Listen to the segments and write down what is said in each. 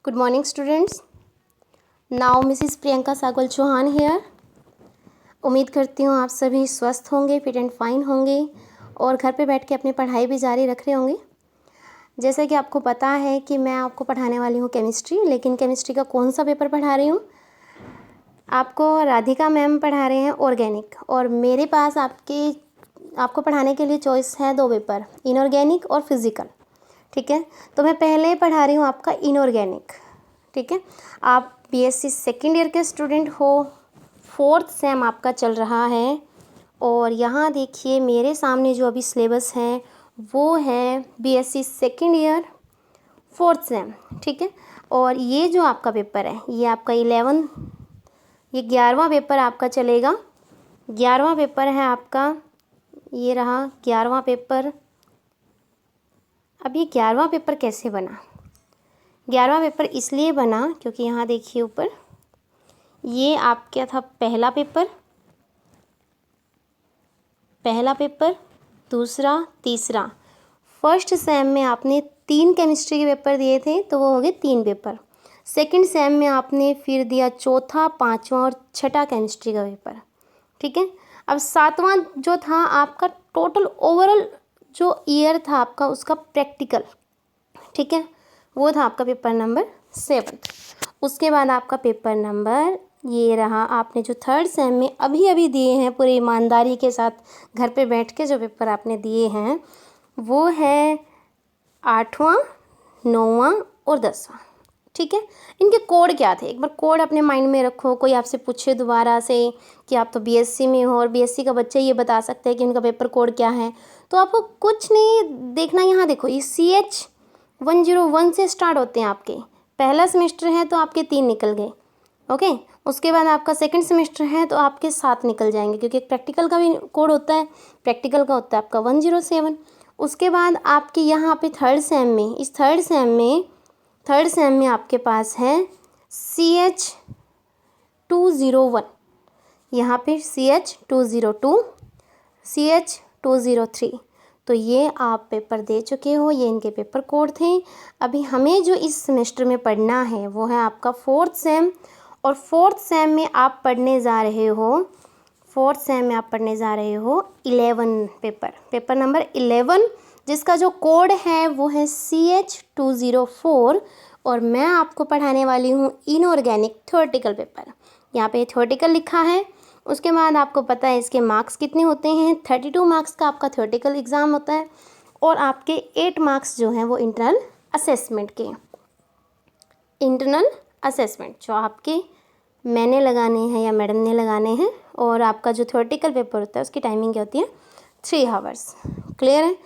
Good morning, students. Now Mrs. Priyanka Sagol Chauhan here. उम्मीद करती हूँ आप सभी स्वस्थ होंगे, फिट एंड फाइन होंगे और घर पे बैठ के अपनी पढ़ाई भी जारी रख रहे होंगे. जैसे कि आपको पता है कि मैं आपको पढ़ाने वाली हूँ केमिस्ट्री, लेकिन केमिस्ट्री का कौन सा पेपर पढ़ा रही हूँ? आपको राधिका मैम पढ़ा रहे हैं ऑर्गेनिक, और मेरे पास आपको पढ़ाने के लिए चॉइस है 2 पेपर, इनऑर्गेनिक और फिज़िकल. ठीक है, तो मैं पहले पढ़ा रही हूँ आपका इनऑर्गेनिक. ठीक है, आप बीएससी सेकेंड ईयर के स्टूडेंट हो, 4th सेम आपका चल रहा है. और यहाँ देखिए मेरे सामने जो अभी सिलेबस है वो है BSc second year 4th same. ठीक है, और ये जो आपका पेपर है ये आपका 11वां पेपर आपका चलेगा. 11वां पेपर है आपका, ये रहा 11वां पेपर. अब ये 11वां पेपर कैसे बना? 11वां पेपर इसलिए बना क्योंकि यहाँ देखिए ऊपर, ये आपका था पहला पेपर, दूसरा, तीसरा. फर्स्ट सेम में आपने 3 केमिस्ट्री के पेपर दिए थे तो वो हो गए 3 पेपर. सेकंड सेम में आपने फिर दिया चौथा, 5वां और 6ठा केमिस्ट्री का पेपर. ठीक है, अब 7वां जो था आपका टोटल ओवरऑल जो ईयर था आपका उसका प्रैक्टिकल. ठीक है, वो था आपका पेपर नंबर 7. उसके बाद आपका पेपर नंबर ये रहा, आपने जो 3rd सेम में अभी दिए हैं पूरी ईमानदारी के साथ घर पे बैठ के जो पेपर आपने दिए हैं वो है 8वां, 9वां और 10वां. ठीक है, इनके कोड क्या थे एक बार कोड अपने माइंड में रखो. कोई आपसे पूछे दोबारा से कि आप तो बीएससी में हो और बीएससी का बच्चा ये बता सकते हैं कि उनका पेपर कोड क्या है, तो आपको कुछ नहीं देखना. यहाँ देखो ये CH101 से स्टार्ट होते हैं आपके. पहला सेमेस्टर है तो आपके 3 निकल गए. ओके, उसके बाद आपका सेकंड सेमेस्टर है तो आपके 7 निकल जाएंगे क्योंकि एक प्रैक्टिकल का भी कोड होता है. प्रैक्टिकल का होता है आपका 107. उसके बाद आपके यहाँ पे थर्ड सेम में आपके पास है CH201, यहाँ पे CH202, CH203. तो ये आप पेपर दे चुके हो, ये इनके पेपर कोड थे. अभी हमें जो इस सेमेस्टर में पढ़ना है वो है आपका 4th सेम, और 4th सेम में आप पढ़ने जा रहे हो 11 पेपर नंबर 11, जिसका जो कोड है वो है CH204. और मैं आपको पढ़ाने वाली हूँ इनऑर्गेनिक थ्योरेटिकल पेपर. यहाँ पे थ्योरेटिकल लिखा है. उसके बाद आपको पता है इसके मार्क्स कितने होते हैं. 32 मार्क्स का आपका थ्योरेटिकल एग्ज़ाम होता है और आपके 8 मार्क्स जो हैं वो इंटरनल असेसमेंट जो आपके मैंने लगाने हैं या मैडम ने लगाने हैं. और आपका जो थ्योरेटिकल पेपर होता है उसकी टाइमिंग क्या होती है 3 आवर्स. क्लियर है?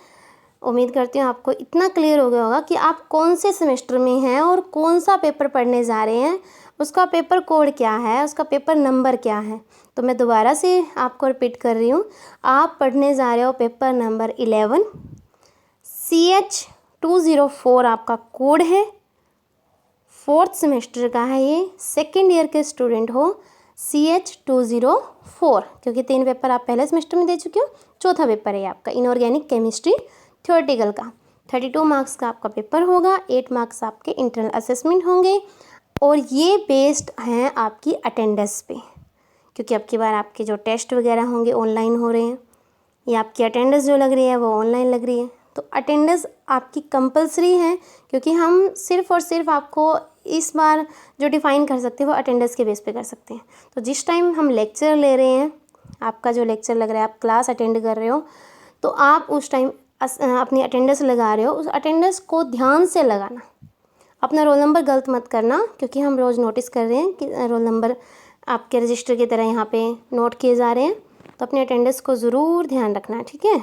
उम्मीद करती हूँ आपको इतना क्लियर हो गया होगा कि आप कौन से सेमेस्टर में हैं और कौन सा पेपर पढ़ने जा रहे हैं, उसका पेपर कोड क्या है, उसका पेपर नंबर क्या है. तो मैं दोबारा से आपको रिपीट कर रही हूँ, आप पढ़ने जा रहे हो पेपर नंबर 11, CH204 आपका कोड है. 4th सेमेस्टर का है ये, सेकेंड ईयर के स्टूडेंट हो, CH204, क्योंकि 3 पेपर आप पहले सेमेस्टर में दे चुके हो. चौथा पेपर है आपका इनऑर्गेनिक केमिस्ट्री थ्योरेटिकल का. 32 मार्क्स का आपका पेपर होगा, 8 मार्क्स आपके इंटरनल असेसमेंट होंगे. और ये बेस्ड हैं आपकी अटेंडेंस पे, क्योंकि अब की बार आपके जो टेस्ट वगैरह होंगे ऑनलाइन हो रहे हैं, या आपकी अटेंडेंस जो लग रही है वो ऑनलाइन लग रही है. तो अटेंडेंस आपकी कंपलसरी है, क्योंकि हम सिर्फ और सिर्फ आपको इस बार जो डिफ़ाइन कर सकते हैं वो अटेंडेंस के बेस पे कर सकते हैं. तो जिस टाइम हम लेक्चर ले रहे हैं, आपका जो लेक्चर लग रहा है, आप क्लास अटेंड कर रहे हो, तो आप उस टाइम अपनी अटेंडेंस लगा रहे हो, उस अटेंडेंस को ध्यान से लगाना. अपना रोल नंबर गलत मत करना, क्योंकि हम रोज़ नोटिस कर रहे हैं कि रोल नंबर आपके रजिस्टर की तरह यहाँ पे नोट किए जा रहे हैं. तो अपनी अटेंडेंस को ज़रूर ध्यान रखना. ठीक है,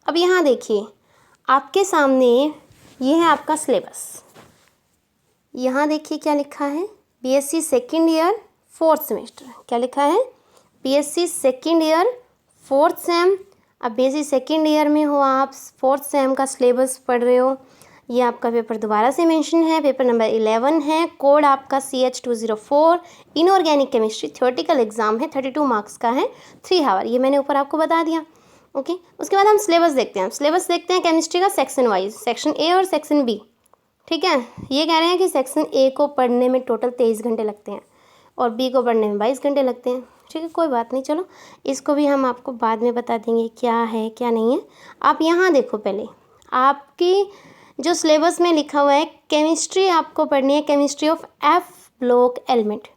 अब यहाँ देखिए आपके सामने ये है आपका सिलेबस. यहाँ देखिए क्या लिखा है, BSc second year 4th semester. क्या लिखा है? BSc second year 4th same. अब बीएससी सेकेंड ईयर में हो आप, 4th सेम का सिलेबस पढ़ रहे हो. ये आपका पेपर दोबारा से मेंशन है, पेपर नंबर 11 है, कोड आपका CH204. Inorganic chemistry theoretical exam है, 32 मार्क्स का है, 3 आवर. ये मैंने ऊपर आपको बता दिया. ओके, उसके बाद हम सिलेबस देखते हैं। सिलेबस देखते हैं केमिस्ट्री का सेक्शन वाइज, सेक्शन ए और सेक्शन बी। ठीक है, ये कह रहे हैं कि सेक्शन ए को पढ़ने में टोटल 23 घंटे लगते हैं और बी को पढ़ने में 22 घंटे लगते हैं। ठीक है, कोई बात नहीं, चलो इसको भी हम आपको बाद में बता देंगे क्या है क्या नहीं है। आप यहाँ देखो, पहले आपकी जो सिलेबस में लिखा हुआ है केमिस्ट्री आपको पढ़नी है, chemistry of F block element.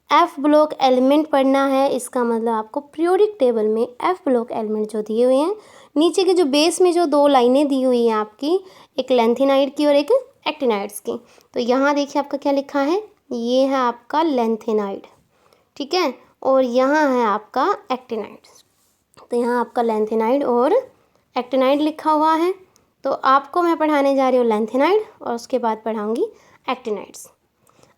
F block element पढ़ना है, इसका मतलब आपको पीरियोडिक टेबल में एफ ब्लॉक एलिमेंट जो दिए हुए हैं, नीचे के जो बेस में जो 2 लाइनें दी हुई हैं आपकी, एक लेंथेनाइड की और एक एक्टिनाइड्स की। तो यहाँ देखिए आपका क्या लिखा है, ये है आपका लेंथेनाइड, ठीक है, और यहाँ है आपका एक्टिनाइड। तो यहाँ आपका लेंथेनाइड और एक्टिनाइड लिखा हुआ है। तो आपको मैं पढ़ाने जा रही हूँ लेंथेनाइड और उसके बाद पढ़ाऊँगी एक्टिनाइड्स।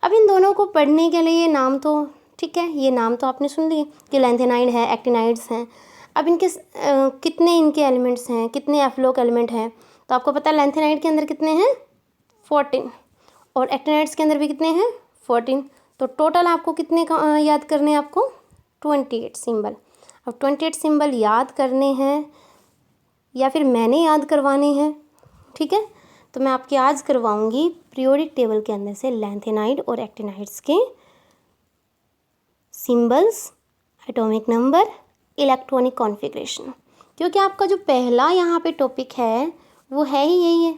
अब इन दोनों को पढ़ने के लिए नाम तो ठीक है, ये नाम तो आपने सुन लिए कि लेंथेनाइड है, एक्टिनाइड्स हैं। अब इनके कितने इनके एलिमेंट्स हैं, कितने एफ ब्लॉक एलिमेंट हैं, तो आपको पता है लेंथेनाइड के अंदर कितने हैं 14 और एक्टिनाइड्स के अंदर भी कितने हैं 14। तो टोटल आपको कितने का याद करने हैं, आपको 28 सिंबल। अब 28 सिंबल याद करने हैं या फिर मैंने याद करवाने हैं, ठीक है, तो मैं आपकी आज करवाऊंगी पीरियोडिक टेबल के अंदर से लेंथेनाइड और एक्टिनाइड्स के symbols, atomic number, electronic configuration. क्योंकि आपका जो पहला यहाँ पे टॉपिक है वो है ही यही है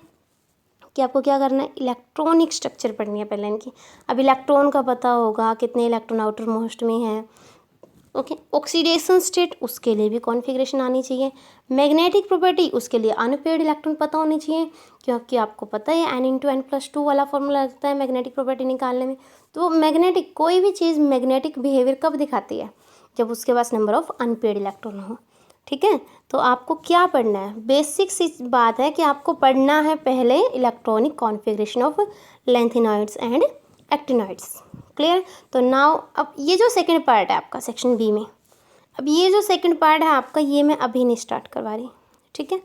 कि आपको क्या करना है, इलेक्ट्रॉनिक स्ट्रक्चर पढ़नी है पहले इनकी। अब इलेक्ट्रॉन का पता होगा कितने इलेक्ट्रॉन आउटर मोस्ट में हैं, ओके। ऑक्सीडेशन स्टेट, उसके लिए भी कॉन्फ़िगरेशन आनी चाहिए। मैग्नेटिक प्रॉपर्टी, उसके लिए अनपेयर्ड इलेक्ट्रॉन पता होने चाहिए, क्योंकि आपको पता है n×n+2 वाला फॉर्मूला लगता है मैग्नेटिक प्रॉपर्टी निकालने में। तो मैग्नेटिक, कोई भी चीज़ मैग्नेटिक बिहेवियर कब दिखाती है, जब उसके पास नंबर ऑफ अनपेयर्ड इलेक्ट्रॉन हो, ठीक है। तो आपको क्या पढ़ना है, बेसिक सी बात है कि आपको पढ़ना है पहले electronic configuration of lanthanides and actinides. Clear. तो नाउ अब ये जो सेकंड पार्ट है आपका सेक्शन बी में, अब ये जो सेकंड पार्ट है आपका, ये मैं अभी नहीं स्टार्ट करवा रही, ठीक है।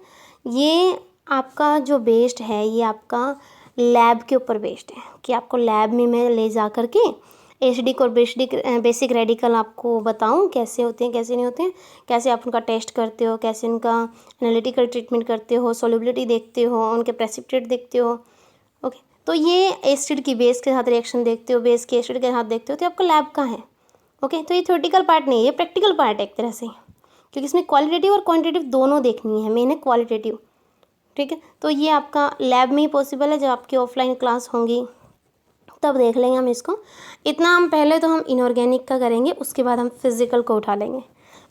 ये आपका जो बेस्ड है, ये आपका लैब के ऊपर बेस्ड है कि आपको लैब में मैं ले जा कर के एसिडिक और बेसिक रेडिकल आपको बताऊं कैसे होते हैं कैसे नहीं होते हैं, कैसे आप उनका टेस्ट करते हो, कैसे उनका एनालिटिकल ट्रीटमेंट करते हो, सॉल्युबिलिटी देखते हो, उनके प्रेसिपिटेट देखते हो, ओके। तो ये एसिड की बेस के साथ रिएक्शन देखते हो, बेस के एसिड के साथ देखते हो, तो आपका लैब का है, ओके। तो ये थ्योरेटिकल पार्ट नहीं है, ये प्रैक्टिकल पार्ट है एक तरह से, क्योंकि इसमें क्वालिटेटिव और क्वांटिटेटिव दोनों देखनी है, मेन है क्वालिटेटिव, ठीक है। तो ये आपका लैब में ही पॉसिबल है, जब आपकी ऑफलाइन क्लास होंगी तब देख लेंगे हम इसको। इतना हम पहले तो हम इनऑर्गेनिक का करेंगे, उसके बाद हम फिजिकल को उठा लेंगे,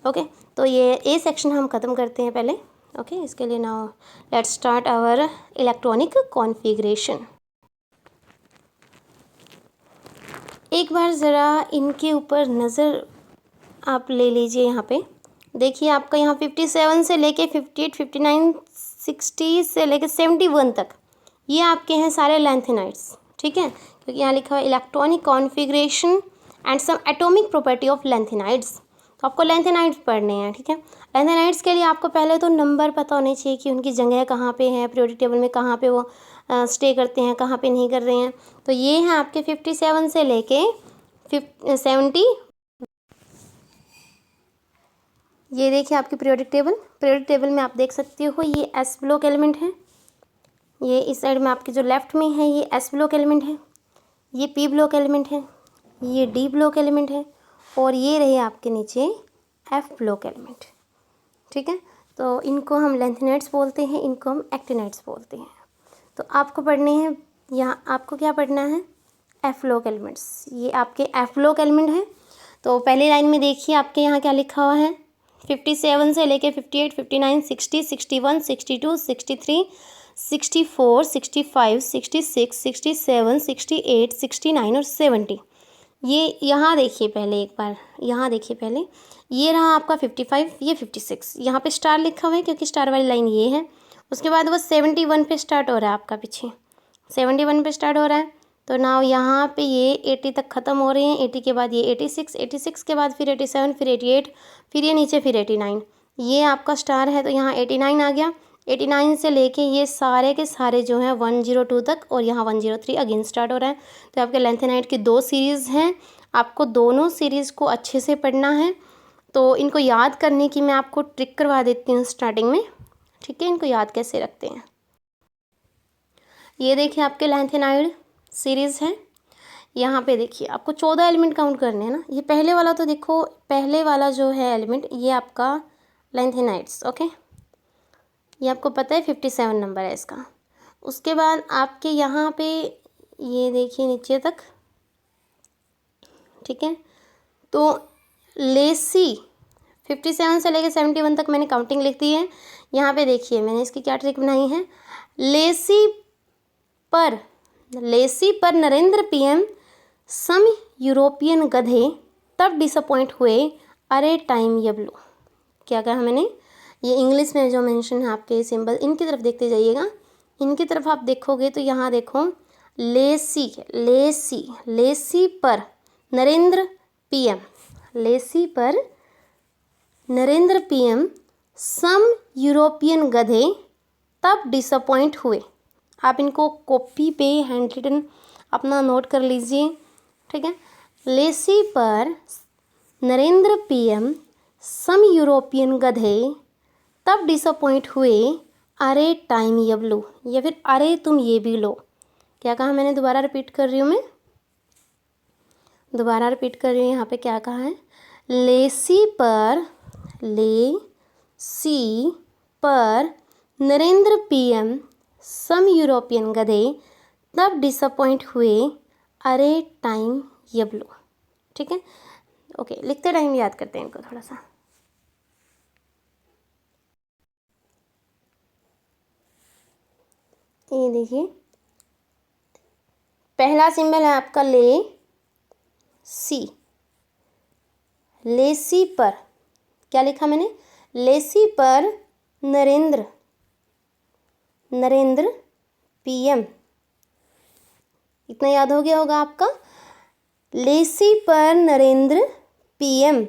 ओके। तो ये ए सेक्शन हम ख़त्म करते हैं पहले, ओके। इसके लिए now let's start our electronic configuration. एक बार ज़रा इनके ऊपर नज़र आप ले लीजिए। यहाँ पे देखिए आपका यहाँ 57 से लेके 58, 59, 60 से लेके 71 तक ये आपके हैं सारे लेंथेनाइड्स, ठीक है। क्योंकि यहाँ लिखा हुआ है electronic configuration and some atomic property of lanthanides. तो आपको लेंथेनाइड्स पढ़ने हैं, ठीक है। लेंथेनाइड्स के लिए आपको पहले तो नंबर पता होने चाहिए कि उनकी जगह कहाँ पे है, पीरियोडिक टेबल में कहाँ पे वो स्टे करते हैं, कहाँ पे नहीं कर रहे हैं। तो ये हैं आपके 57 से लेके 70। ये देखिए आपकी पीरियोडिक टेबल, पीरियोडिक टेबल में आप देख सकते हो ये एस ब्लॉक एलिमेंट है, ये इस साइड में आपके जो लेफ्ट में है ये एस ब्लॉक एलिमेंट है, ये पी ब्लॉक एलिमेंट है, ये डी ब्लॉक एलिमेंट है, और ये रहे आपके नीचे एफ ब्लॉक एलिमेंट, ठीक है। तो इनको हम लेंथेनाइड्स बोलते हैं, इनको हम एक्टिनाइड्स बोलते हैं। तो आपको पढ़ने हैं, यहाँ आपको क्या पढ़ना है, एफ ब्लॉक एलिमेंट्स। ये आपके एफ ब्लॉक एलिमेंट हैं। तो पहली लाइन में देखिए आपके यहाँ क्या लिखा हुआ है, 57 से लेके 58, 59, 60, 61, 62, 63, 64, 65, 66, 67, 68, 69 और 70। ये यहाँ देखिए पहले, एक बार यहाँ देखिए पहले, ये रहा आपका 55, ये 56, यहाँ पे स्टार लिखा हुआ है क्योंकि स्टार वाली लाइन ये है। उसके बाद वो 71 पे स्टार्ट हो रहा है आपका, पीछे 71 पे स्टार्ट हो रहा है। तो नाउ यहाँ पे ये 80 तक ख़त्म हो रहे हैं, 80 के बाद ये 86, 86 के बाद फिर 87, फिर 88, फिर ये नीचे फिर 89, ये आपका स्टार है। तो यहाँ 89 आ गया। 89 से लेके ये सारे के सारे जो हैं 102 तक, और यहाँ 103 अगेन स्टार्ट हो रहा है। तो आपके लेंथेनाइड की 2 सीरीज़ हैं, आपको दोनों सीरीज़ को अच्छे से पढ़ना है। तो इनको याद करने की मैं आपको ट्रिक करवा देती हूँ स्टार्टिंग में, ठीक है। इनको याद कैसे रखते हैं, ये देखिए आपके लैंथेनाइड सीरीज़ है। यहाँ पे देखिए आपको 14 एलिमेंट काउंट करने हैं ना। ये पहले वाला तो देखो, पहले वाला जो है एलिमेंट ये आपका लैंथेनाइड्स, ओके। ये आपको पता है 57 नंबर है इसका। उसके बाद आपके यहाँ पे ये देखिए नीचे तक, ठीक है। तो लेसी 57 से लेकर 71 तक मैंने काउंटिंग लिख दी है। यहाँ पे देखिए मैंने इसकी क्या ट्रिक बनाई है। लेसी पर नरेंद्र पीएम सम यूरोपियन गधे तब डिसअपॉइंट हुए, अरे टाइम यबलू। क्या कहा मैंने, ये इंग्लिश में जो मेंशन है आपके सिंबल, इनकी तरफ देखते जाइएगा। इनकी तरफ आप देखोगे तो यहाँ देखो लेसी पर नरेंद्र पीएम, लेसी पर नरेंद्र पीएम सम यूरोपियन गधे तब डिसअपॉइंट हुए। आप इनको कॉपी पे हैंड रिटन अपना नोट कर लीजिए, ठीक है। लेसी पर नरेंद्र पीएम सम यूरोपियन गधे तब डिसअपॉइंट हुए, अरे टाइम यबलू, या फिर अरे तुम ये भी लो। क्या कहा मैंने, दोबारा रिपीट कर रही हूँ मैं, दोबारा रिपीट कर रही हूँ। यहाँ पे क्या कहा है, लेसी पर नरेंद्र पीएम सम यूरोपियन गधे तब डिसअपॉइंट हुए, अरे टाइम यबलू, ठीक है। ओके, लिखते टाइम याद करते हैं इनको थोड़ा सा। ये देखिए पहला सिंबल है आपका लेसी पर क्या लिखा मैंने, लेसी पर नरेंद्र पीएम, इतना याद हो गया होगा आपका। लेसी पर नरेंद्र पीएम,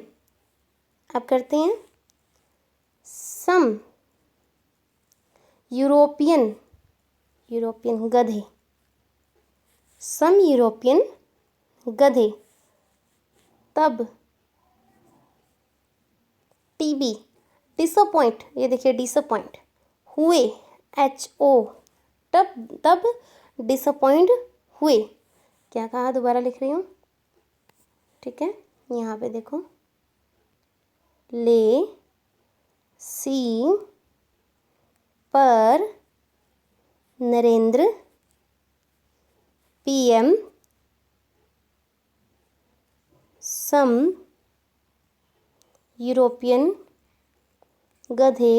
अब करते हैं सम यूरोपियन गधे, सम यूरोपियन गधे तब टीबी डिसअपॉइंट, ये देखिए डिसअपॉइंट हुए, HO तब डिसअपॉइंट हुए। क्या कहा, दोबारा लिख रही हूँ, ठीक है। यहाँ पे देखो ले सी पर नरेंद्र पीएम सम यूरोपियन गधे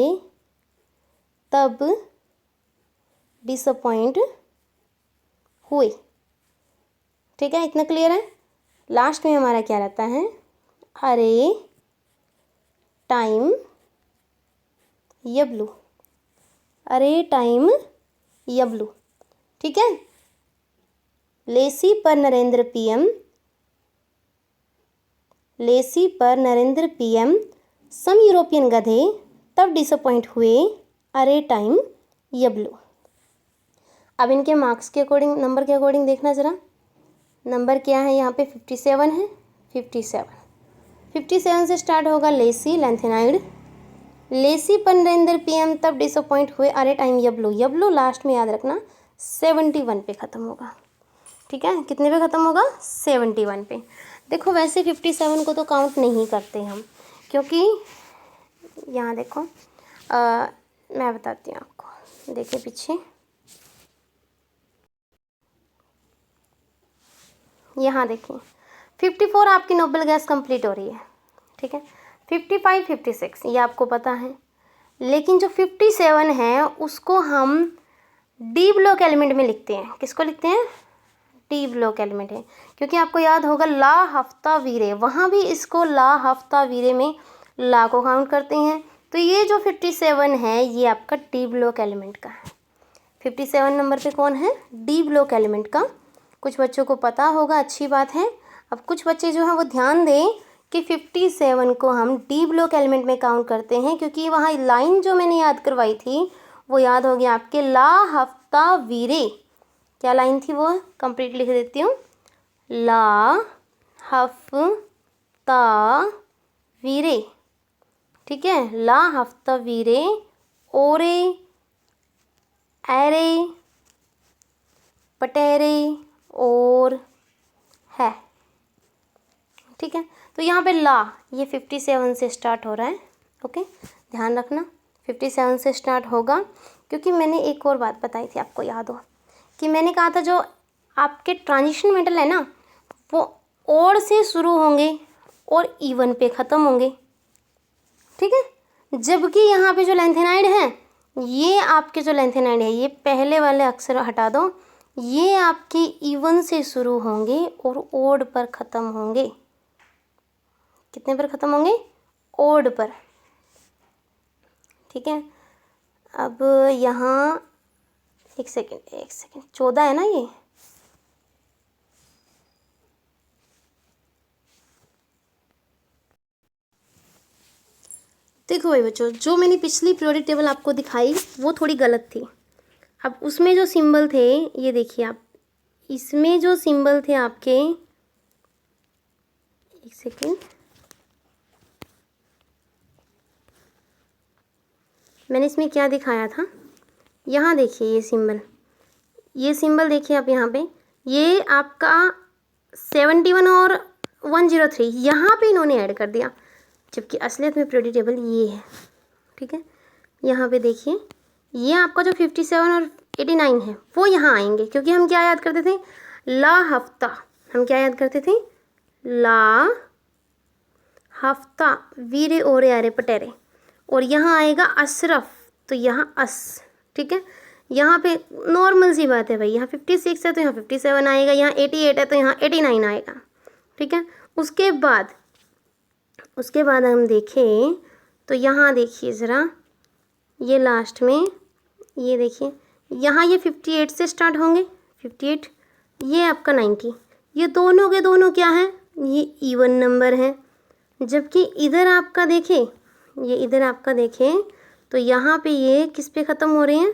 तब डिसअपॉइंट हुए, ठीक है। इतना क्लियर है। लास्ट में हमारा क्या रहता है, अरे टाइम यबलू, अरे टाइम यबलू, ठीक है। लेसी पर नरेंद्र पीएम सम यूरोपियन गधे तब डिसअपॉइंट हुए, अरे टाइम यबलू। अब इनके मार्क्स के अकॉर्डिंग, नंबर के अकॉर्डिंग देखना ज़रा, नंबर क्या है यहाँ पे 57 है। 57 से स्टार्ट होगा लेसी लैंथेनाइड, लेसी पर नरेंद्र पीएम तब डिसअपॉइंट हुए, अरे टाइम यबलू लास्ट में याद रखना 71 पे ख़त्म होगा, ठीक है। कितने पे ख़त्म होगा, 71 पे। देखो वैसे 57 को तो काउंट नहीं करते हम, क्योंकि यहाँ देखो मैं बताती हूँ आपको, देखिए पीछे यहाँ देखिए 54 आपकी नोबल गैस कंप्लीट हो रही है, ठीक है। 55, 56 ये आपको पता है, लेकिन जो 57 है उसको हम डी ब्लॉक एलिमेंट में लिखते हैं। किसको लिखते हैं, डी ब्लॉक एलिमेंट है, क्योंकि आपको याद होगा ला हफ्ता वीरे, वहाँ भी इसको ला हफ्ता वीरे में ला को काउंट करते हैं। तो ये जो 57 है ये आपका डी ब्लॉक एलिमेंट का है। 57 नंबर पे कौन है, डी ब्लॉक एलिमेंट का। कुछ बच्चों को पता होगा, अच्छी बात है। अब कुछ बच्चे जो हैं वो ध्यान दें कि 57 को हम डी ब्लॉक एलिमेंट में काउंट करते हैं, क्योंकि वहाँ लाइन जो मैंने याद करवाई थी वो याद हो गया आपके, ला हफ्ता वीरे। क्या लाइन थी वो, कंप्लीट लिख देती हूँ, ला हफ्ता वीरे, ठीक है, ला हफ्ता वीरे, ओरे, ऐरे, पटेरे और है, ठीक है। तो यहाँ पे ला ये 57 से स्टार्ट हो रहा है, ओके, ध्यान रखना 57 से स्टार्ट होगा, क्योंकि मैंने एक और बात बताई थी, आपको याद हो कि मैंने कहा था जो आपके ट्रांजिशन मेटल है ना वो ओड से शुरू होंगे और इवन पे ख़त्म होंगे, ठीक है। जबकि यहाँ पे जो लैंथेनाइड है, ये आपके जो लैंथेनाइड है, ये पहले वाले अक्षर हटा दो, ये आपके इवन से शुरू होंगे और ओड पर ख़त्म होंगे। कितने पर ख़त्म होंगे? ओड पर, ठीक है। अब यहाँ एक सेकेंड 14 है ना ये, देखो भाई बच्चों, जो मैंने पिछली पीरियोडिक टेबल आपको दिखाई वो थोड़ी गलत थी। अब उसमें जो सिंबल थे, ये देखिए आप, इसमें जो सिंबल थे आपके, एक सेकेंड, मैंने इसमें क्या दिखाया था, यहाँ देखिए ये सिंबल देखिए आप, यहाँ पे ये आपका 71 और 103 यहाँ पे इन्होंने ऐड कर दिया, जबकि असलियत में पीरियोडिक टेबल ये है, ठीक है। यहाँ पे देखिए ये आपका जो 57 और 89 है वो यहाँ आएंगे, क्योंकि हम क्या याद करते थे, ला हफ्ता, हम क्या याद करते थे, ला हफ्ता वीरे ओरे आरे पटेरे, और यहाँ आएगा अशरफ, तो यहाँ अस, ठीक है। यहाँ पे नॉर्मल सी बात है भाई, यहाँ 56 है तो यहाँ 57 आएगा, यहाँ 88 है तो यहाँ 89 आएगा, ठीक है। उसके बाद हम देखें तो यहाँ देखिए ज़रा, ये लास्ट में ये देखिए, यहाँ ये 58 से स्टार्ट होंगे, 58, ये आपका 90, ये दोनों के दोनों क्या हैं, ये इवन नंबर हैं। जबकि इधर आपका देखें, ये इधर आपका देखें तो यहाँ पे ये किस पे ख़त्म हो रहे हैं,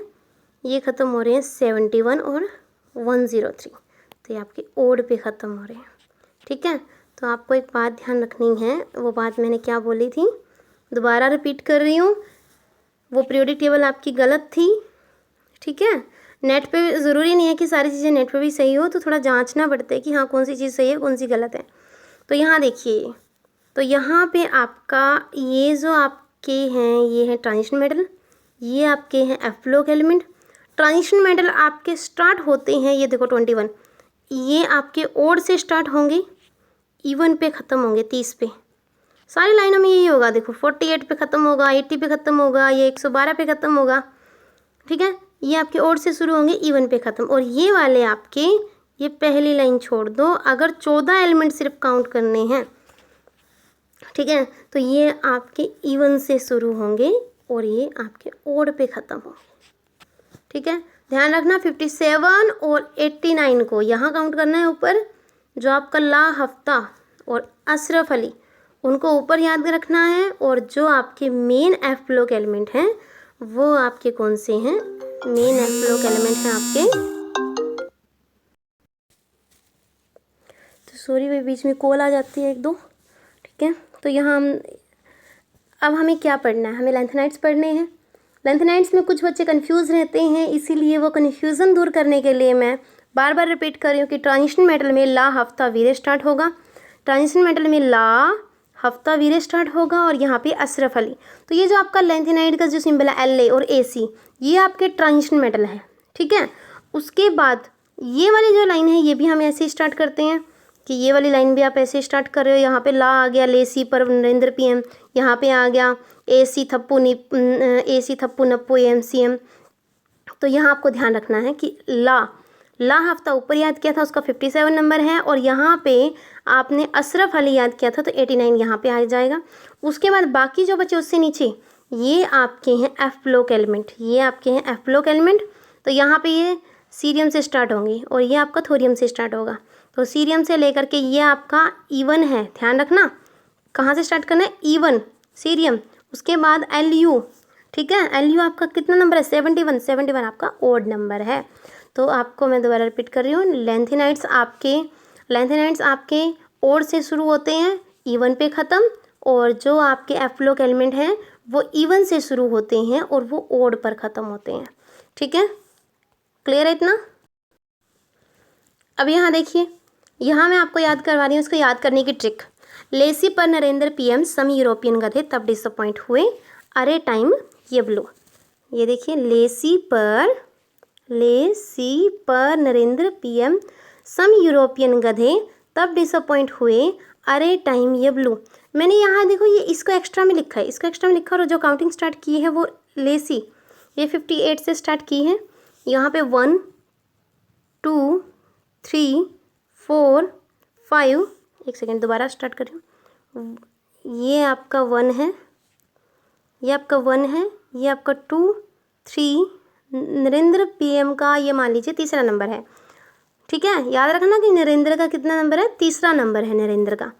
ये ख़त्म हो रहे हैं 71 और 103, तो ये आपके ओड पे ख़त्म हो रहे हैं, ठीक है। तो आपको एक बात ध्यान रखनी है, वो बात मैंने क्या बोली थी, दोबारा रिपीट कर रही हूँ, वो पीरियोडिक टेबल आपकी गलत थी, ठीक है। नेट पे ज़रूरी नहीं है कि सारी चीज़ें नेट पे भी सही हो, तो थोड़ा जांचना पड़ता है कि हाँ कौन सी चीज़ सही है कौन सी गलत है। तो यहाँ देखिए, तो यहाँ पे आपका ये जो आपके हैं, ये है ट्रांजिशन मेटल, ये आपके हैं एफ्लोक एलिमेंट। ट्रांजिशन मेटल आपके स्टार्ट होते हैं, ये देखो 21, ये आपके ओड से स्टार्ट होंगे, इवन पे ख़त्म होंगे 30 पे, सारी लाइनों में यही होगा, देखो 48 पे ख़त्म होगा, 80 पे ख़त्म होगा, ये 112 पे ख़त्म होगा, ठीक है। ये आपके ओड से शुरू होंगे, इवन पे ख़त्म, और ये वाले आपके, ये पहली लाइन छोड़ दो, अगर 14 एलिमेंट सिर्फ काउंट करने हैं, ठीक है, तो ये आपके इवन से शुरू होंगे और ये आपके ओड पे ख़त्म होंगे, ठीक है। ध्यान रखना 57 और 89 को यहाँ काउंट करना है ऊपर, जो आपका ला हफ्ता और अशरफ अली उनको ऊपर याद रखना है, और जो आपके मेन एफ ब्लॉक एलिमेंट हैं वो आपके कौन से हैं, मेन एफ ब्लॉक एलिमेंट हैं आपके, तो सॉरी भाई बीच में कॉल आ जाती है एक दो, ठीक है। तो यहाँ अब हमें क्या पढ़ना है, हमें लैंथेनाइड्स पढ़ने हैं। लैंथेनाइड्स में कुछ बच्चे कंफ्यूज रहते हैं, इसीलिए वो कन्फ्यूज़न दूर करने के लिए मैं बार बार रिपीट कर रही हूँ कि ट्रांजिशन मेटल में ला हफ्ता वीरे स्टार्ट होगा, ट्रांजिशन मेटल में ला हफ्ता वीरे स्टार्ट होगा, और यहाँ पे अशरफ अली। तो ये जो आपका लैंथेनाइड का जो सिंबल है LA और AC, ये आपके ट्रांजिशन मेटल है, ठीक है। उसके बाद ये वाली जो लाइन है ये भी हम ऐसे स्टार्ट करते हैं कि ये वाली लाइन भी आप ऐसे स्टार्ट कर रहे हो, यहाँ पे ला आ गया लेसी पर नरेंद्र PM, यहाँ पे आ गया AC थप्पू नप्पू AMCM। तो यहाँ आपको ध्यान रखना है कि ला हफ्ता ऊपर याद किया था, उसका 57 नंबर है, और यहाँ पे आपने अशरफ अली याद किया था तो 89 यहाँ पे आ जाएगा। उसके बाद बाकी जो बचे उससे नीचे ये आपके हैं एफ ब्लॉक एलिमेंट, ये आपके हैं एफ ब्लॉक एलिमेंट। तो यहाँ पे ये सीरियम से स्टार्ट होंगे और ये आपका थोरियम से स्टार्ट होगा। तो सीरियम से लेकर के ये आपका इवन है, ध्यान रखना कहाँ से स्टार्ट करना है, इवन सीरियम। उसके बाद LU, ठीक है, LU आपका कितना नंबर है, 71 आपका ओड नंबर है। तो आपको मैं दोबारा रिपीट कर रही हूँ, लैंथेनाइड्स आपके ओड से शुरू होते हैं, इवन पे ख़त्म, और जो आपके एफ्लोक एलिमेंट हैं वो इवन से शुरू होते हैं और वो ओड पर ख़त्म होते हैं। ठीक है, क्लियर है इतना? अब यहाँ देखिए, यहाँ मैं आपको याद करवा रही हूँ, उसको याद करने की ट्रिक। लेसी पर नरेंद्र पीएम सम यूरोपियन गधे तब डिसअपॉइंट हुए, अरे टाइम ये ब्लो। ये देखिए, लेसी पर नरेंद्र पीएम सम यूरोपियन गधे तब डिसअपॉइंट हुए, अरे टाइम ये ब्लू। मैंने यहाँ देखो ये इसको एक्स्ट्रा में लिखा है, इसको एक्स्ट्रा में लिखा और जो काउंटिंग स्टार्ट की है वो लेसी, ये 58 से स्टार्ट की है। यहाँ पे 1 2 3 4 5, एक सेकेंड दोबारा स्टार्ट कर रही हूँ। ये आपका 1 है, ये आपका 1 है, ये आपका 2 3, नरेंद्र पीएम का ये मान लीजिए तीसरा नंबर है। ठीक है, याद रखना कि नरेंद्र का कितना नंबर है, तीसरा नंबर है नरेंद्र का।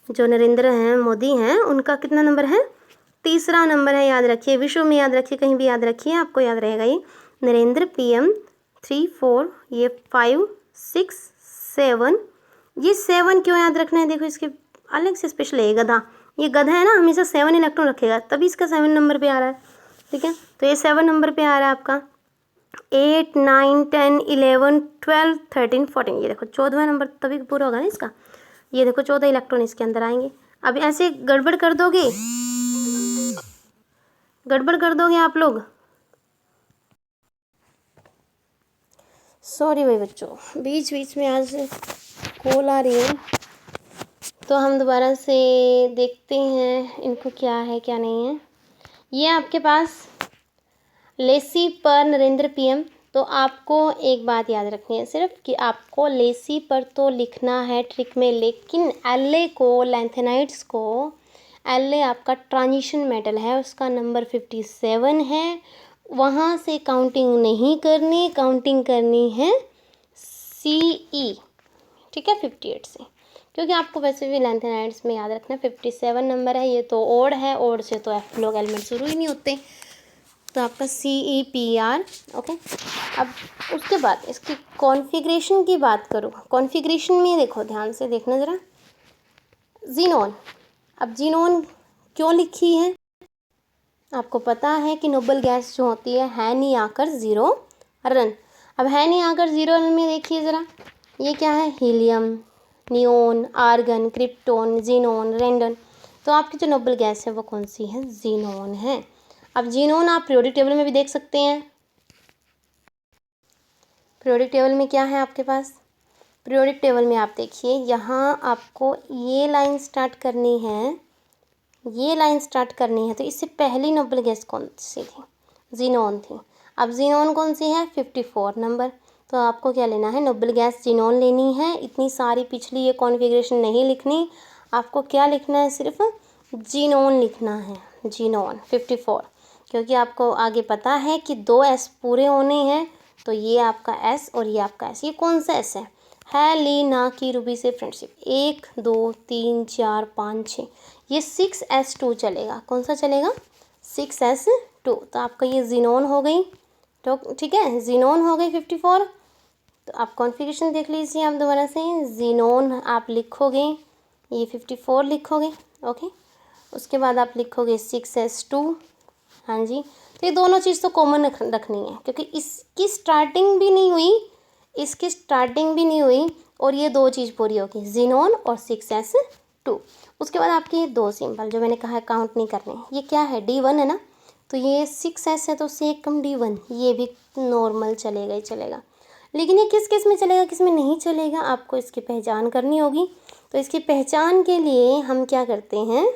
जो नरेंद्र हैं, मोदी हैं, उनका कितना नंबर है, तीसरा नंबर है। याद रखिए, विश्व में याद रखिए, कहीं भी याद रखिए, आपको याद रहेगा ये। नरेंद्र पीएम 3 4, ये 5 6 7, ये 7 क्यों याद रखना है, देखो इसके अलग से स्पेशल है। गधा, ये गधा है ना, हमेशा 7 इलेक्ट्रॉन रखेगा, तभी इसका 7 नंबर पे आ रहा है। ठीक है, तो ये 7 नंबर पे आ रहा है आपका। 8 9 10 11 12 13 14, ये देखो 14वां नंबर तभी पूरा होगा ना इसका। ये देखो 14 इलेक्ट्रॉन इसके अंदर आएंगे। अब ऐसे गड़बड़ कर दोगे, गड़बड़ कर दोगे आप लोग, सॉरी भाई बच्चों, बीच बीच में आज कॉल आ रही है, तो हम दोबारा से देखते हैं इनको क्या है क्या नहीं है। ये आपके पास लेसी पर नरेंद्र पीएम, तो आपको एक बात याद रखनी है सिर्फ कि आपको लेसी पर तो लिखना है ट्रिक में, लेकिन एल को, लैंथेनाइड्स को, एल आपका ट्रांजिशन मेटल है, उसका नंबर 57 है, वहाँ से काउंटिंग नहीं करनी, काउंटिंग करनी है CE। ठीक है, 58 से, क्योंकि आपको वैसे भी लैंथेनाइड्स में याद रखना 57 नंबर है। ये तो ओड है, ओड से तो एफ्लोक एलिमेंट शुरू ही नहीं होते, तो आपका CEPR। ओके, अब उसके बाद इसकी कॉन्फ़िगरेशन की बात करूँ, कॉन्फ़िगरेशन में देखो, ध्यान से देखना ज़रा, जीनोन। अब जीनोन क्यों लिखी है, आपको पता है कि नोबल गैस जो होती है नहीं आकर 0 रन। अब है नहीं आकर 0 रन में देखिए ज़रा, ये क्या है, helium, neon, argon, krypton, xenon, radon. तो आपकी जो नोबल गैस है वो कौन सी है, जीनोन है। अब जीनोन आप पीरियोडिक टेबल में भी देख सकते हैं। पीरियोडिक टेबल में क्या है आपके पास, पीरियोडिक टेबल में आप देखिए, यहाँ आपको ये लाइन स्टार्ट करनी है, ये लाइन स्टार्ट करनी है, तो इससे पहली नोबल गैस कौन सी थी, जीनोन थी। अब जीनोन कौन सी है, 54 नंबर। तो आपको क्या लेना है, नोबल गैस जीनोन लेनी है। इतनी सारी पिछली ये कॉन्फ़िगरेशन नहीं लिखनी, आपको क्या लिखना है, सिर्फ जीनोन लिखना है, जीनोन 54, क्योंकि आपको आगे पता है कि 2 S पूरे होने हैं, तो ये आपका S और ये आपका S। ये कौन सा S है ली ना की रूबी से फ्रेंडशिप, 1 2 3 4 5 6, ये 6S2 चलेगा। कौन सा चलेगा, 6S2। तो आपका ये जीनोन हो गई, तो ठीक है, जीनोन हो गई 54। तो आप कॉन्फ़िगरेशन देख लीजिए आप दोबारा से, जीनोन आप लिखोगे, ये 54 लिखोगे। ओके, उसके बाद आप लिखोगे 6S2। हाँ जी, तो ये दोनों चीज़ तो कॉमन रखनी है, क्योंकि इसकी स्टार्टिंग भी नहीं हुई, इसकी स्टार्टिंग भी नहीं हुई, और ये 2 चीज़ पूरी होगी, जीनोन और 6S2। उसके बाद आपके ये 2 सिंबल जो मैंने कहा है काउंट नहीं करने, ये क्या है, D1 है ना, तो ये 6S है, तो उससे एक कम D1, ये भी नॉर्मल चलेगा ही चलेगा। लेकिन ये किस किस में चलेगा, किस में नहीं चलेगा, आपको इसकी पहचान करनी होगी। तो इसकी पहचान के लिए हम क्या करते हैं,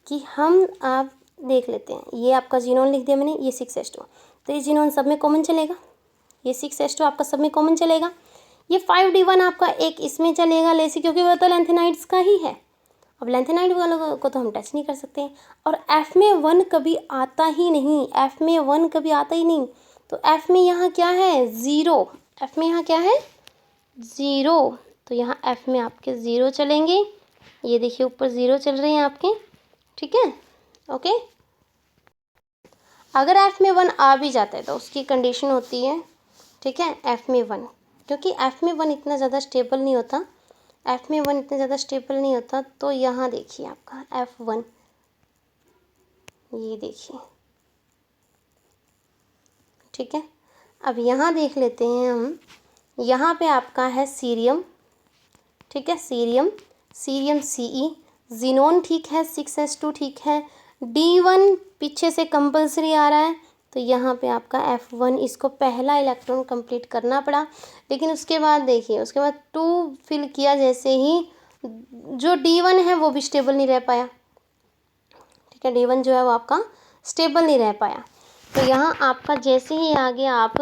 कि हम आप देख लेते हैं, ये आपका जीनोन लिख दिया मैंने, ये 6S2, तो ये जीनोन सब में कॉमन चलेगा, ये 6S2 आपका सब में कॉमन चलेगा। ये 5D1 आपका एक इसमें चलेगा लेसी, क्योंकि वो तो लैंथेनाइड्स का ही है। अब लैंथेनाइड वालों को तो हम टच नहीं कर सकते, और F में 1 कभी आता ही नहीं, F में 1 कभी आता ही नहीं। तो F में यहाँ क्या है, 0, F में यहाँ क्या है, 0, तो यहाँ F में आपके 0 चलेंगे। ये देखिए ऊपर 0 चल रहे हैं आपके, ठीक है। ओके, अगर F में 1 आ भी जाता है तो उसकी कंडीशन होती है, ठीक है, F में 1, क्योंकि F में 1 इतना ज़्यादा स्टेबल नहीं होता, एफ में 1 इतना ज़्यादा स्टेबल नहीं होता। तो यहाँ देखिए आपका F1, ये देखिए, ठीक है। अब यहाँ देख लेते हैं हम, यहाँ पे आपका है सीरियम, ठीक है, सीरियम Ce, जीनोन ठीक है, 6s2 ठीक है, D1 पीछे से कंपल्सरी आ रहा है, तो यहाँ पे आपका F1, इसको पहला इलेक्ट्रॉन कंप्लीट करना पड़ा। लेकिन उसके बाद देखिए, उसके बाद 2 फिल किया, जैसे ही जो D1 है वो भी स्टेबल नहीं रह पाया, ठीक है, D1 जो है वो आपका स्टेबल नहीं रह पाया। तो यहाँ आपका जैसे ही आगे आप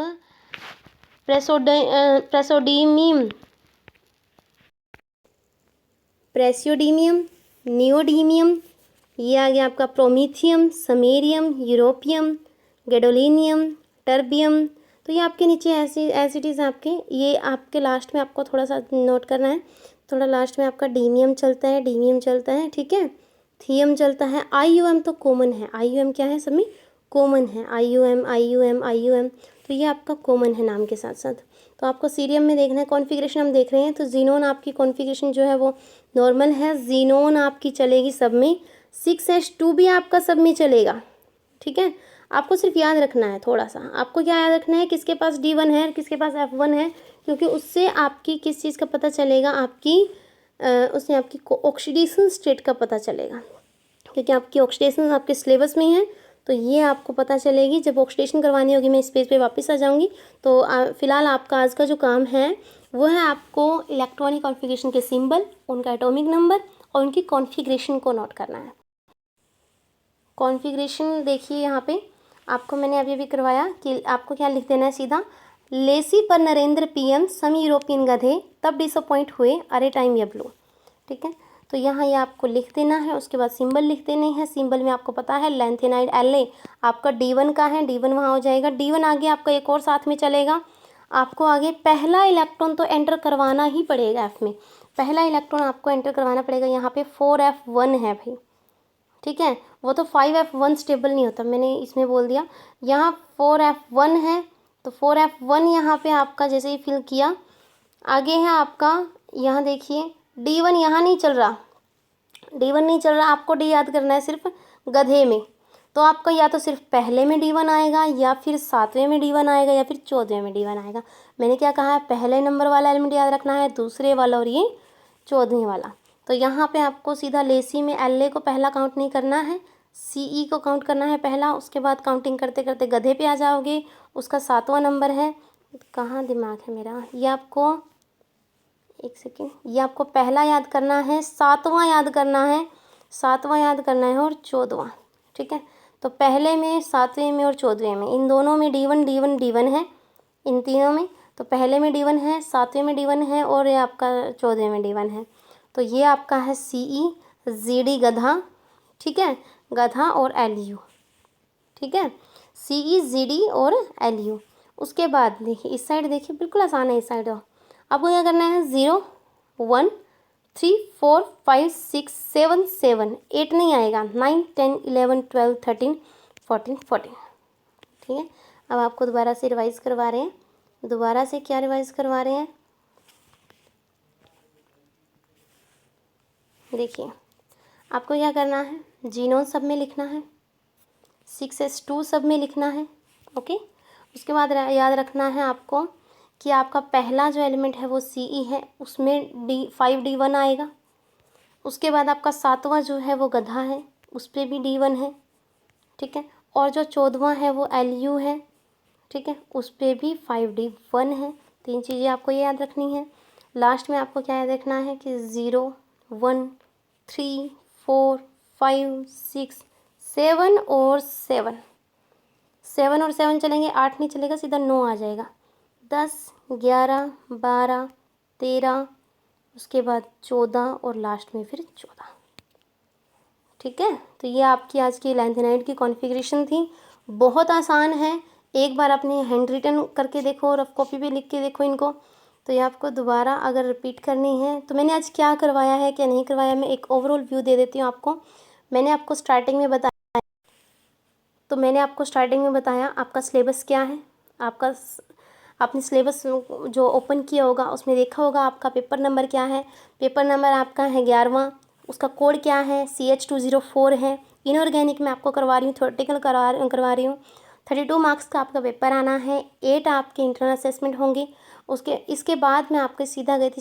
प्रेसियोडीमियम, नियोडीमियम, ये आ गया आपका promethium, samarium, europium, gadolinium, terbium. तो ये आपके नीचे एसिडीज आपके, ये आपके लास्ट में आपको थोड़ा सा नोट करना है, थोड़ा लास्ट में आपका डीमियम चलता है, डीमियम चलता है, ठीक है, थियम चलता है, IUM तो कॉमन है, IUM क्या है, सब में कॉमन है, IUM। तो ये आपका कॉमन है नाम के साथ साथ। तो आपको सीरियम में देखना है, कॉन्फ़िगरेशन हम देख रहे हैं, तो जीनोन आपकी कॉन्फ़िगरेशन जो है वो नॉर्मल है, जीनोन आपकी चलेगी सब में, 6s2 भी आपका सब में चलेगा, ठीक है। आपको सिर्फ याद रखना है, थोड़ा सा आपको क्या याद रखना है, किसके पास D1 है, किसके पास F1 है, क्योंकि उससे आपकी किस चीज़ का पता चलेगा, आपकी उससे आपकी ऑक्सीडेशन स्टेट का पता चलेगा, क्योंकि आपकी ऑक्सीडेशन आपके सिलेबस में है। तो ये आपको पता चलेगी जब ऑक्सीडेशन करवानी होगी, मैं इस पेज पे वापस आ जाऊंगी। तो फिलहाल आपका आज का जो काम है वो है आपको इलेक्ट्रॉनिक कॉन्फ़िगरेशन के सिंबल, उनका एटॉमिक नंबर और उनकी कॉन्फ़िगरेशन को नोट करना है। कॉन्फ़िगरेशन देखिए, यहाँ पे आपको मैंने अभी भी करवाया कि आपको क्या लिख देना है सीधा, लेसी पर नरेंद्र PM, सम यूरोपियन गधे तब डिसअपॉइंट हुए, अरे टाइम यबलो, ठीक है। तो यहाँ ये आपको लिख देना है, उसके बाद सिंबल लिख देने हैं। सिंबल में आपको पता है लैंथेनाइड La आपका D1 का है, D1 वहाँ हो जाएगा। D1 आगे आपका एक और साथ में चलेगा, आपको आगे पहला इलेक्ट्रॉन तो एंटर करवाना ही पड़ेगा F में, पहला इलेक्ट्रॉन आपको एंटर करवाना पड़ेगा। यहाँ पे 4F1 है भाई, ठीक है, वो तो 5F1 स्टेबल नहीं होता, मैंने इसमें बोल दिया। यहाँ 4F1 है, तो 4F1 यहाँ पे आपका जैसे ही फिल किया, आगे है आपका, यहाँ देखिए D1 यहाँ नहीं चल रहा, D1 नहीं चल रहा, आपको D याद करना है सिर्फ गधे में। तो आपका या तो सिर्फ पहले में D1 आएगा, या फिर 7वें में D1 आएगा, या फिर 14वें में D1 आएगा। मैंने क्या कहा है, पहले नंबर वाला एलिमेंट याद रखना है, दूसरे वाला और ये 14वें वाला। तो यहाँ पे आपको सीधा लेसी में La को पहला काउंट नहीं करना है, Ce को काउंट करना है पहला, उसके बाद काउंटिंग करते करते गधे पे आ जाओगे, उसका 7वां नंबर है। कहाँ दिमाग है मेरा, ये आपको एक सेकेंड, ये आपको पहला याद करना है, 7वां याद करना है, 7वां याद करना है और 14वां, ठीक है। तो पहले में, 7वें में और 14वें में, इन दोनों में D1 है, इन तीनों में। तो पहले में D1 है, 7वें में D1 है और ये आपका 14वें में D1 है। तो ये आपका है Ce, Zd गधा, ठीक है, गधा और Lu, ठीक है, Ce, Zd और Lu। उसके बाद देखिए इस साइड, देखिए बिल्कुल आसान है इस साइड। आपको क्या करना है, 0 1 3 4 5 6 7 7, 8 नहीं आएगा, 9 10 11 12 13 14 14, ठीक है। अब आपको दोबारा से रिवाइज़ करवा रहे हैं, दोबारा से क्या रिवाइज़ करवा रहे हैं, देखिए आपको क्या करना है, जीनोन सब में लिखना है, 6s2 सब में लिखना है, ओके। उसके बाद याद रखना है आपको कि आपका पहला जो एलिमेंट है वो Ce है, उसमें 5D1 आएगा। उसके बाद आपका 7वां जो है वो गधा है, उस पर भी D1 है, ठीक है। और जो 14वां है वो Lu है, ठीक है, उस पर भी 5D1 है। 3 चीज़ें आपको ये याद रखनी है। लास्ट में आपको क्या याद रखना है कि 0 1 3 4 5 6 7 और 7 और 7 चलेंगे, 8 नहीं चलेगा, सीधा 9 आ जाएगा, 10 11 12 13, उसके बाद 14 और लास्ट में फिर 14, ठीक है। तो ये आपकी आज की लैंथेनाइड की कॉन्फ़िगरेशन थी, बहुत आसान है। एक बार अपने हैंड रिटन करके देखो, रफ कॉपी पे लिख के देखो इनको। तो ये आपको दोबारा अगर रिपीट करनी है, तो मैंने आज क्या करवाया है क्या नहीं करवाया, मैं एक ओवरऑल व्यू दे देती हूँ आपको। मैंने आपको स्टार्टिंग में बताया आपका सिलेबस क्या है, आपका आपने सिलेबस जो ओपन किया होगा उसमें देखा होगा आपका पेपर नंबर क्या है। पेपर नंबर आपका है 11वां, उसका कोड क्या है CH204 है। इनऑर्गेनिक में आपको करवा रही हूँ, थ्योरेटिकल करवा रही हूँ। 32 मार्क्स का आपका पेपर आना है, 8 आपके इंटरनल असेसमेंट होंगे। इसके बाद मैं आपको सीधा गई थी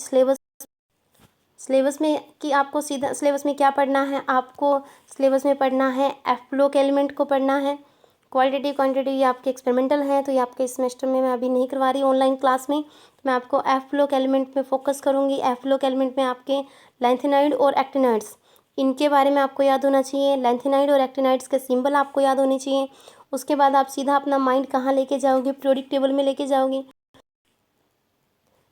सिलेबस में कि आपको सीधा सिलेबस में क्या पढ़ना है। आपको सिलेबस में पढ़ना है एफ ब्लॉक एलिमेंट को पढ़ना है। क्वालिटेटिव क्वांटिटी ये आपके एक्सपेरिमेंटल है, तो ये आपके इस सेमेस्टर में मैं अभी नहीं करवा रही ऑनलाइन क्लास में। मैं आपको एफ ब्लॉक एलिमेंट में फोकस करूँगी। एफ ब्लॉक एलिमेंट में आपके लैंथेनाइड और एक्टिनाइड्स, इनके बारे में आपको याद होना चाहिए। लैंथेनाइड और एक्टिनाइड्स के सिंबल आपको याद होने चाहिए। उसके बाद आप सीधा अपना माइंड कहाँ लेके जाओगे, पीरियोडिक टेबल में लेके जाओगे।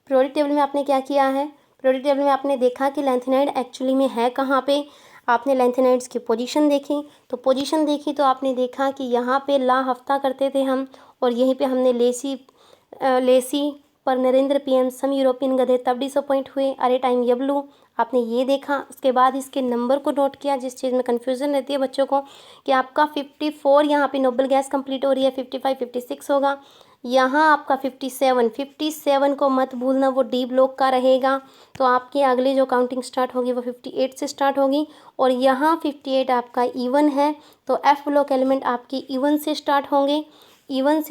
पीरियोडिक टेबल में आपने क्या किया है, पीरियोडिक टेबल में आपने देखा कि लैंथेनाइड एक्चुअली में है कहाँ पे। आपने लैंथेनाइड्स की पोजीशन देखी, तो पोजीशन देखी तो आपने देखा कि यहाँ पे ला हफ्ता करते थे हम, और यहीं पे हमने लेसी पर नरेंद्र PM सम यूरोपियन गधे तब डिसअपॉइंट हुए, अरे टाइम यबलू, आपने ये देखा। उसके बाद इसके नंबर को नोट किया, जिस चीज़ में कन्फ्यूज़न रहती है बच्चों को कि आपका 54 यहाँ पे नोबल गैस कंप्लीट हो रही है, 55 56 होगा। यहाँ आपका 57 को मत भूलना, वो डी ब्लॉक का रहेगा। तो आपकी अगली जो काउंटिंग स्टार्ट होगी वो 58 से स्टार्ट होगी, और यहाँ 58 आपका इवन है, तो एफ ब्लॉक एलिमेंट आपकी इवन से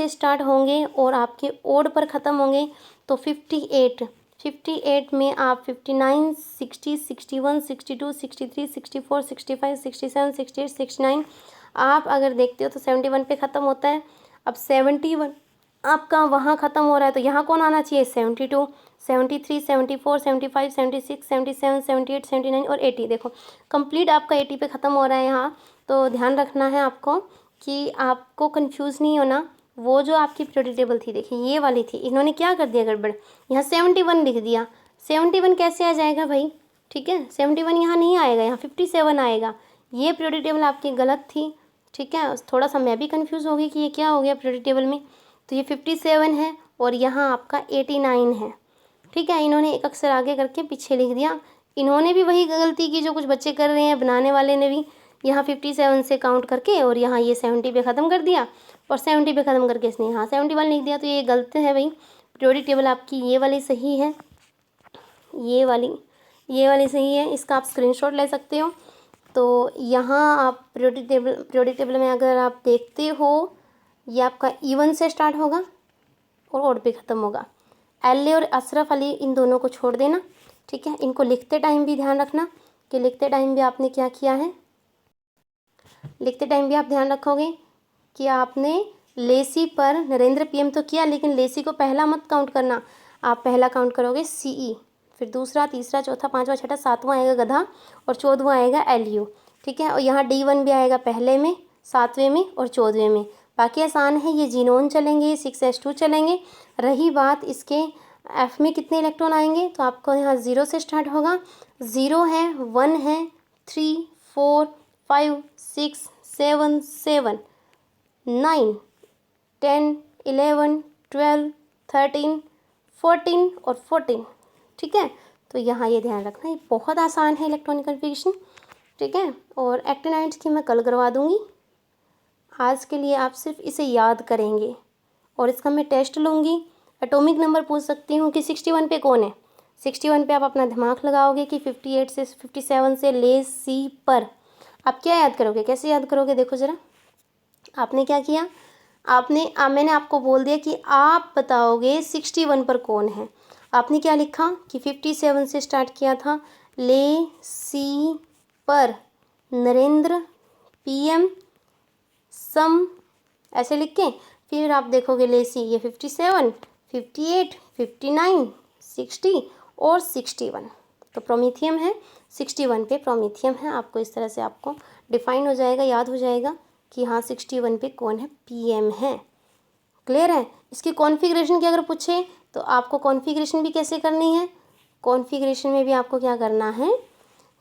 स्टार्ट होंगे और आपके ओड पर ख़त्म होंगे। तो 58 में आप 59 60 61 62 63 64 65 67 68 69 आप अगर देखते हो तो 71 पे ख़त्म होता है। अब 71 आपका वहाँ ख़त्म हो रहा है, तो यहाँ कौन आना चाहिए, 72 73 74 75 76 77 78 79 और 80। देखो कंप्लीट आपका 80 पे ख़त्म हो रहा है यहाँ। तो ध्यान रखना है आपको कि आपको कंफ्यूज नहीं होना। वो जो आपकी पीरियोडिक टेबल थी, देखिए ये वाली थी, इन्होंने क्या कर दिया गड़बड़, यहाँ 71 लिख दिया। 71 कैसे आ जाएगा भाई, ठीक है, 71 यहाँ नहीं आएगा, यहाँ 57 आएगा। ये पीरियोडिक टेबल आपकी गलत थी, ठीक है। थोड़ा सा मैं भी कंफ्यूज हो गई कि ये क्या हो गया पीरियोडिक टेबल में। तो ये 57 है और यहाँ आपका 89 है, ठीक है। इन्होंने एक अक्षर आगे करके पीछे लिख दिया। इन्होंने भी वही गलती की जो कुछ बच्चे कर रहे हैं, बनाने वाले ने भी यहाँ 57 से काउंट करके और यहाँ ये 70 पे ख़त्म कर दिया, और 70 पे ख़त्म करके इसने यहाँ 71 लिख दिया। तो ये गलत है भाई। पीरियोडिक टेबल आपकी ये वाली सही है, ये वाली सही है, इसका आप स्क्रीनशॉट ले सकते हो। तो यहाँ आप पीरियोडिक टेबल में अगर आप देखते हो, ये आपका इवन से स्टार्ट होगा और ओड पे ख़त्म होगा। एल और अशरफ अली इन दोनों को छोड़ देना, ठीक है। इनको लिखते टाइम भी ध्यान रखना कि लिखते टाइम भी आपने क्या किया है, लिखते टाइम भी आप ध्यान रखोगे कि आपने लेसी पर नरेंद्र PM तो किया, लेकिन लेसी को पहला मत काउंट करना। आप पहला काउंट करोगे CE, फिर दूसरा, तीसरा, चौथा, पाँचवा, छठा, सातवां आएगा गधा, और 14वां आएगा LU, ठीक है। और यहाँ D1 भी आएगा पहले में, 7वें में और 14वें में। बाकी आसान है, ये जीनोन चलेंगे, 6s2 चलेंगे। रही बात इसके F में कितने इलेक्ट्रॉन आएंगे, तो आपको यहाँ 0 से स्टार्ट होगा। 0 है, 1 है, 3 4 5 6 7 7 9 10 11 12 13 14 और 14, ठीक है। तो यहाँ ये ध्यान रखना, ये बहुत आसान है इलेक्ट्रॉनिक कन्फिगरेशन, ठीक है। और एक्टिनाइड्स की मैं कल करवा दूँगी, आज के लिए आप सिर्फ इसे याद करेंगे और इसका मैं टेस्ट लूँगी। एटॉमिक नंबर पूछ सकती हूँ कि 61 पे कौन है। 61 पे आप अपना दिमाग लगाओगे कि 58 से 57 से ले सी पर आप क्या याद करोगे, कैसे याद करोगे। देखो ज़रा, आपने क्या किया, मैंने आपको बोल दिया कि आप बताओगे 61 पर कौन है। आपने क्या लिखा कि 57 से स्टार्ट किया था, ले सी पर नरेंद्र PM सम, ऐसे लिख के फिर आप देखोगे लेसी, ये 57 58 59 60 और 61, तो प्रोमीथियम है 61 पे, प्रोमीथियम है। आपको इस तरह से आपको डिफाइन हो जाएगा, याद हो जाएगा कि हाँ 61 पे कौन है, PM है। क्लियर है। इसकी कॉन्फ़िगरेशन की अगर पूछे तो आपको कॉन्फ़िगरेशन भी कैसे करनी है, कॉन्फ़िगरेशन में भी आपको क्या करना है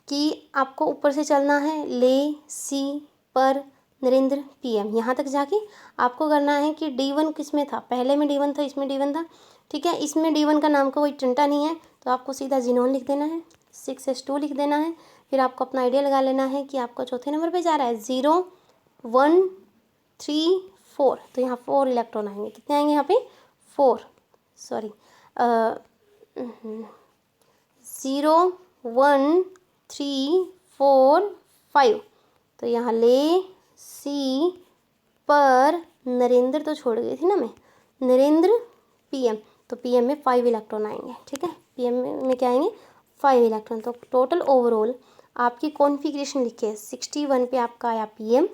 कि आपको ऊपर से चलना है, ले सी पर नरेंद्र PM, यहाँ तक जाके आपको करना है कि D1 किस में था, पहले में D1 था, इसमें D1 था, ठीक है। इसमें D1 का नाम का कोई टंटा नहीं है, तो आपको सीधा जीनोन लिख देना है, 6s2 लिख देना है। फिर आपको अपना आइडिया लगा लेना है कि आपका चौथे नंबर पे जा रहा है 0 1 3 4, तो यहाँ 4 इलेक्ट्रॉन आएंगे, कितने आएंगे यहाँ पे 4, सॉरी 0 1 3 4 5, तो यहाँ ले सी पर नरेंद्र तो छोड़ गई थी ना मैं, नरेंद्र पीएम, तो पीएम में 5 इलेक्ट्रॉन आएंगे। ठीक है, पीएम में क्या आएंगे 5 इलेक्ट्रॉन। तो टोटल ओवरऑल आपकी कॉन्फ़िगरेशन लिखिए 61 पे आपका आया पीएम,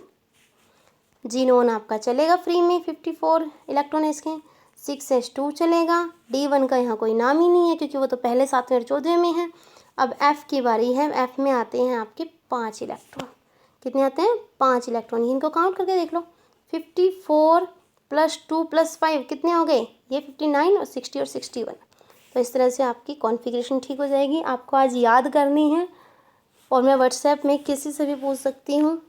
जीनोन आपका चलेगा फ्री में 54 इलेक्ट्रॉन है इसके, 6s2 चलेगा, D1 का यहाँ कोई नाम ही नहीं है क्योंकि वो तो पहले 7वें और 14वें में है। अब F की बारी है, F में आते हैं आपके 5 इलेक्ट्रॉन। कितने आते हैं 5 इलेक्ट्रॉन, इनको काउंट करके देख लो 54 + 2 + 5 कितने हो गए, ये 59 और 60 और 61। तो इस तरह से आपकी कॉन्फ़िगरेशन ठीक हो जाएगी। आपको आज याद करनी है और मैं व्हाट्सएप में किसी से भी पूछ सकती हूँ।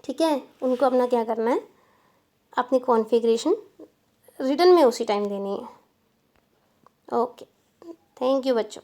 ठीक है, उनको अपना क्या करना है, अपनी कॉन्फ़िगरेशन रिटर्न में उसी टाइम देनी है। ओके, थैंक यू बच्चों।